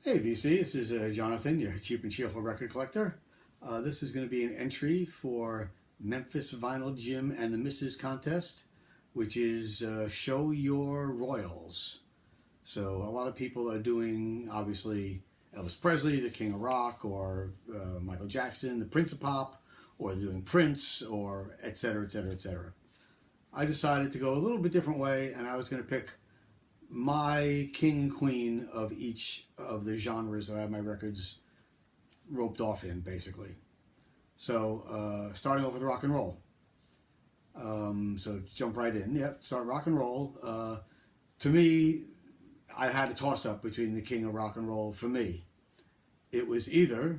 Hey VC, this is Jonathan, your cheap and cheerful record collector. This is going to be an entry for Memphis Vinyl Gym and the Misses contest, which is Show Your Royals. So a lot of people are doing, obviously, Elvis Presley, the King of Rock, or Michael Jackson, the Prince of Pop, or they're doing Prince, or etc., etc., etc. I decided to go a little bit different way, and I was going to pick my king and queen of each of the genres that I have my records roped off in, basically. So, starting off with rock and roll. So jump right in. Yep, start rock and roll. To me, I had a toss-up between the king of rock and roll. For me, it was either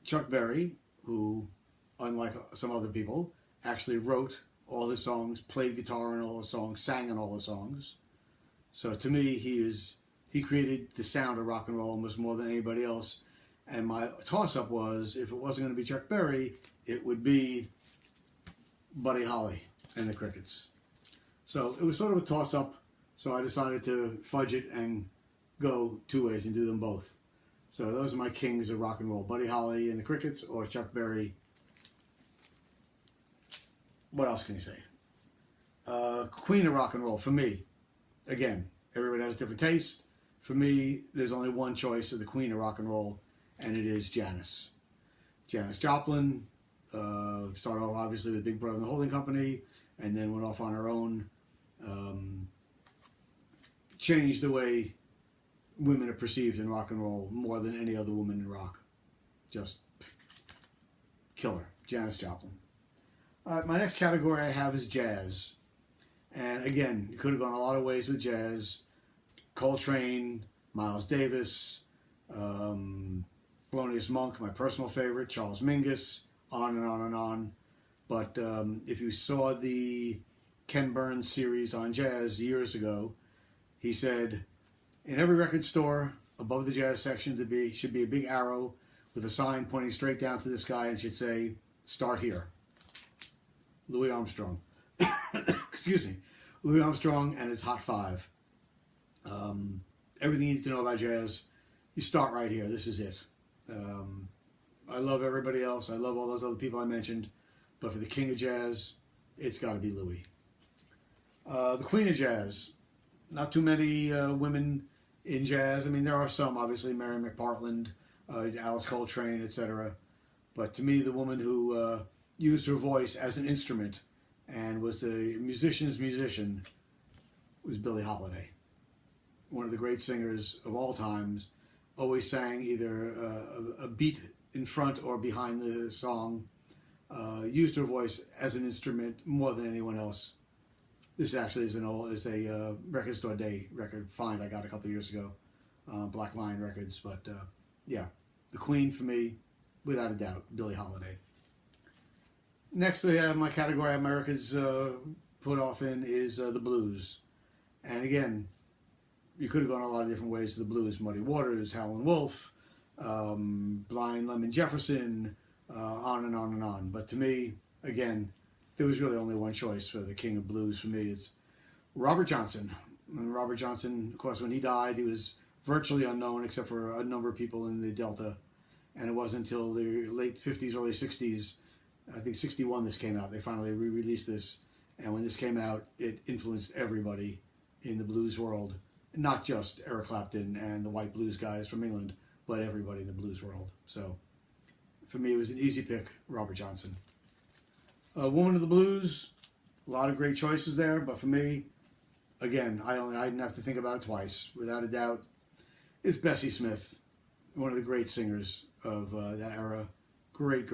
Chuck Berry, who, unlike some other people, actually wrote all the songs, played guitar in all the songs, sang in all the songs. So to me, he created the sound of rock and roll almost more than anybody else. And my toss-up was, if it wasn't going to be Chuck Berry, it would be Buddy Holly and the Crickets. So it was sort of a toss-up, so I decided to fudge it and go two ways and do them both. So those are my kings of rock and roll, Buddy Holly and the Crickets, or Chuck Berry. What else can you say? Queen of rock and roll, for me, again, everybody has different taste. For me, there's only one choice of the queen of rock and roll, and it is Janis. Janis Joplin started off obviously with Big Brother and the Holding Company, and then went off on her own. Changed the way women are perceived in rock and roll more than any other woman in rock. Just killer, Janis Joplin. My next category I have is jazz. And again, you could have gone a lot of ways with jazz. Coltrane, Miles Davis, Thelonious Monk, my personal favorite, Charles Mingus, on and on and on. But if you saw the Ken Burns series on jazz years ago, he said, in every record store, above the jazz section should be a big arrow with a sign pointing straight down to the sky and should say, start here. Louie Armstrong. Excuse me. Louie Armstrong and his Hot Five. Everything you need to know about jazz, you start right here. This is it. I love everybody else. I love all those other people I mentioned. But for the king of jazz, it's got to be Louie. The queen of jazz. Not too many women in jazz. I mean, there are some, obviously, Mary McPartland, Alice Coltrane, etc. But to me, the woman who used her voice as an instrument and was the musician's musician was Billie Holiday. One of the great singers of all times, always sang either a beat in front or behind the song, used her voice as an instrument more than anyone else. This actually is a Record Store Day record find I got a couple of years ago, Black Lion Records. But yeah, the queen for me, without a doubt, Billie Holiday. Next, we have my category I have my records put off in is the blues. And again, you could have gone a lot of different ways to the blues. Muddy Waters, Howlin' Wolf, Blind Lemon Jefferson, on and on and on. But to me, again, there was really only one choice for the king of blues for me. It's Robert Johnson. And Robert Johnson, of course, when he died, he was virtually unknown except for a number of people in the Delta. And it wasn't until the late 50s, early 60s, I think 61 this came out. They finally re-released this. And when this came out, it influenced everybody in the blues world. Not just Eric Clapton and the white blues guys from England, but everybody in the blues world. So for me, it was an easy pick, Robert Johnson. Woman of the Blues, a lot of great choices there. But for me, again, I didn't have to think about it twice. Without a doubt, it's Bessie Smith, one of the great singers of that era. Great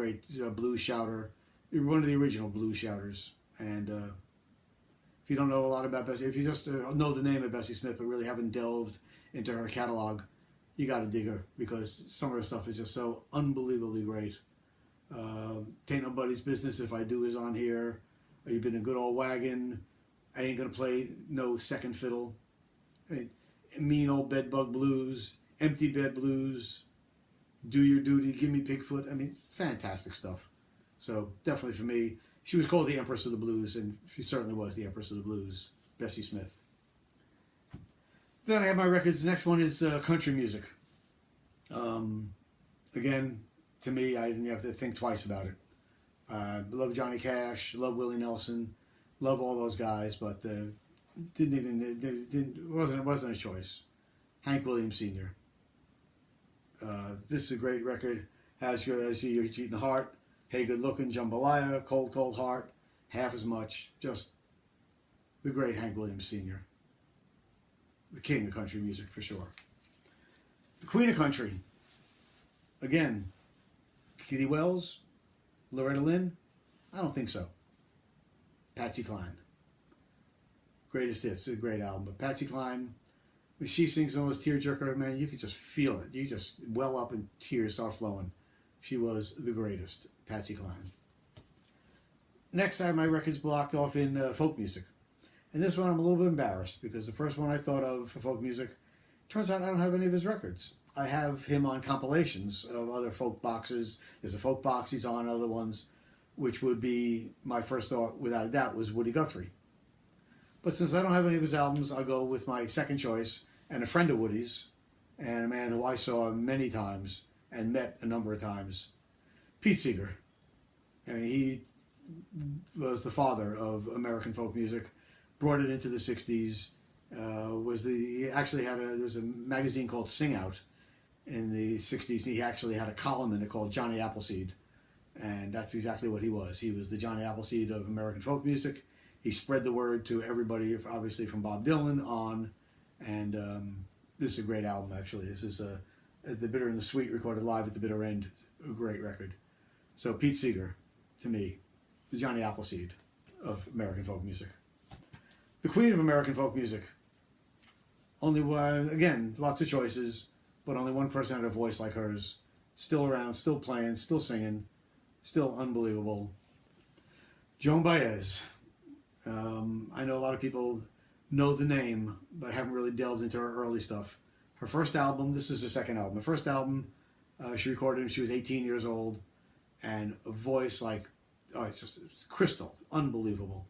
blues shouter. One of the original blues shouters. And if you don't know a lot about Bessie, if you just know the name of Bessie Smith but really haven't delved into her catalog, you got to dig her because some of her stuff is just so unbelievably great. Tain't Nobody's Business If I Do is on here. You've Been a Good Old Wagon. I Ain't Gonna Play No Second Fiddle. I mean, Mean Old Bedbug Blues. Empty Bed Blues. Do Your Duty. Give Me Pigfoot. I mean, fantastic stuff. So definitely for me, she was called the Empress of the Blues, and she certainly was the Empress of the Blues, Bessie Smith. Then I have my records. The next one is country music. Again, to me, I didn't have to think twice about it. Love Johnny Cash, love Willie Nelson, love all those guys, but it wasn't a choice. Hank Williams Sr. This is a great record. As You're Eating the Heart, Hey Good Looking, Jambalaya, Cold Cold Heart, Half as Much. Just the great Hank Williams Sr. The king of country music for sure. The queen of country. Again, Kitty Wells, Loretta Lynn? I don't think so. Patsy Cline. Greatest Hits, a great album. But Patsy Cline, when she sings all those tearjerker, man, you could just feel it. You just well up and tears start flowing. She was the greatest, Patsy Cline. Next, I have my records blocked off in folk music. And this one I'm a little bit embarrassed because the first one I thought of for folk music, turns out I don't have any of his records. I have him on compilations of other folk boxes. There's a folk box he's on, other ones, which would be my first thought, without a doubt, was Woody Guthrie. But since I don't have any of his albums, I'll go with my second choice, and a friend of Woody's, and a man who I saw many times and met a number of times, Pete Seeger. I mean, he was the father of American folk music, brought it into the 60s, he actually had there was a magazine called Sing Out in the 60s. He actually had a column in it called Johnny Appleseed, and that's exactly what he was. He was the Johnny Appleseed of American folk music. He spread the word to everybody, obviously from Bob Dylan on, and this is a great album, actually. This is The Bitter and the Sweet, recorded live at the bitter end, a great record. So Pete Seeger, to me, the Johnny Appleseed of American folk music. The queen of American folk music. Only one, again, lots of choices, but only one person had a voice like hers. Still around, still playing, still singing, still unbelievable. Joan Baez. I know a lot of people know the name, but haven't really delved into her early stuff. Her first album, this is her second album. Her first album, she recorded when she was 18 years old, and a voice like, it's crystal, unbelievable.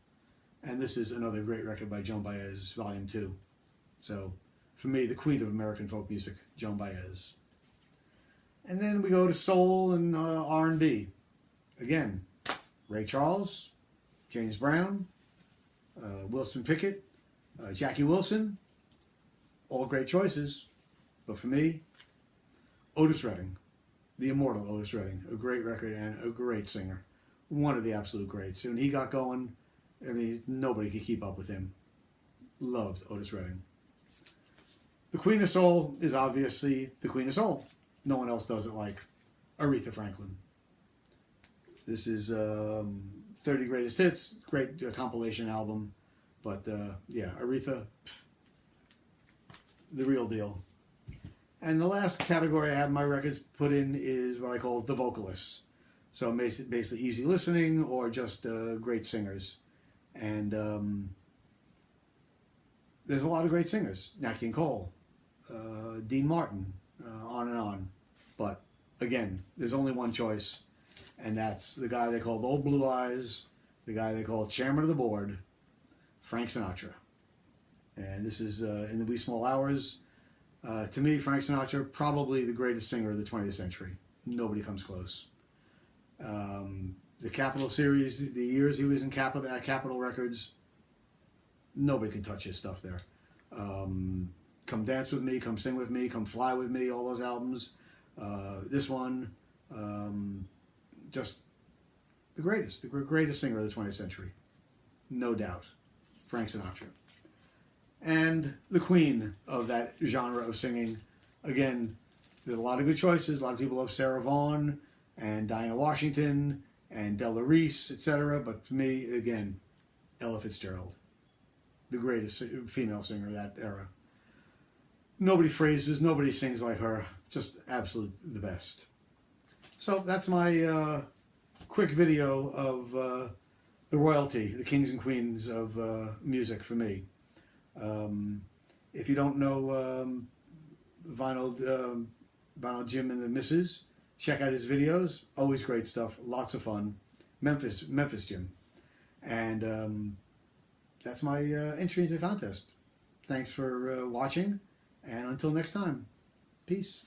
And this is another great record by Joan Baez, Volume 2. So, for me, the queen of American folk music, Joan Baez. And then we go to soul and R&B. Again, Ray Charles, James Brown, Wilson Pickett, Jackie Wilson, all great choices. But for me, Otis Redding, the immortal Otis Redding, a great record and a great singer. One of the absolute greats. When he got going, I mean, nobody could keep up with him. Loved Otis Redding. The Queen of Soul is obviously the Queen of Soul. No one else does it like Aretha Franklin. This is 30 Greatest Hits, great compilation album. But yeah, Aretha, the real deal. And the last category I have my records put in is what I call the vocalists. So basically easy listening or just great singers. And there's a lot of great singers. Nat King Cole, Dean Martin, on and on. But again, there's only one choice, and that's the guy they called Old Blue Eyes, the guy they called Chairman of the Board, Frank Sinatra. And this is In the Wee Small Hours. To me, Frank Sinatra, probably the greatest singer of the 20th century. Nobody comes close. The Capitol series, the years he was in Capitol Records, nobody can touch his stuff there. Come Dance With Me, Come Sing With Me, Come Fly With Me, all those albums. This one, just the greatest singer of the 20th century. No doubt. Frank Sinatra. And the queen of that genre of singing. Again, there's a lot of good choices. A lot of people love Sarah Vaughan and Dinah Washington and Della Reese, etc. But for me, again, Ella Fitzgerald. The greatest female singer of that era. Nobody phrases, nobody sings like her. Just absolute the best. So that's my quick video of the royalty, the kings and queens of music for me. If you don't know Vinyl Jim and the Misses, check out his videos. Always great stuff. Lots of fun. Memphis Jim. And that's my entry into the contest. Thanks for watching. And until next time, peace.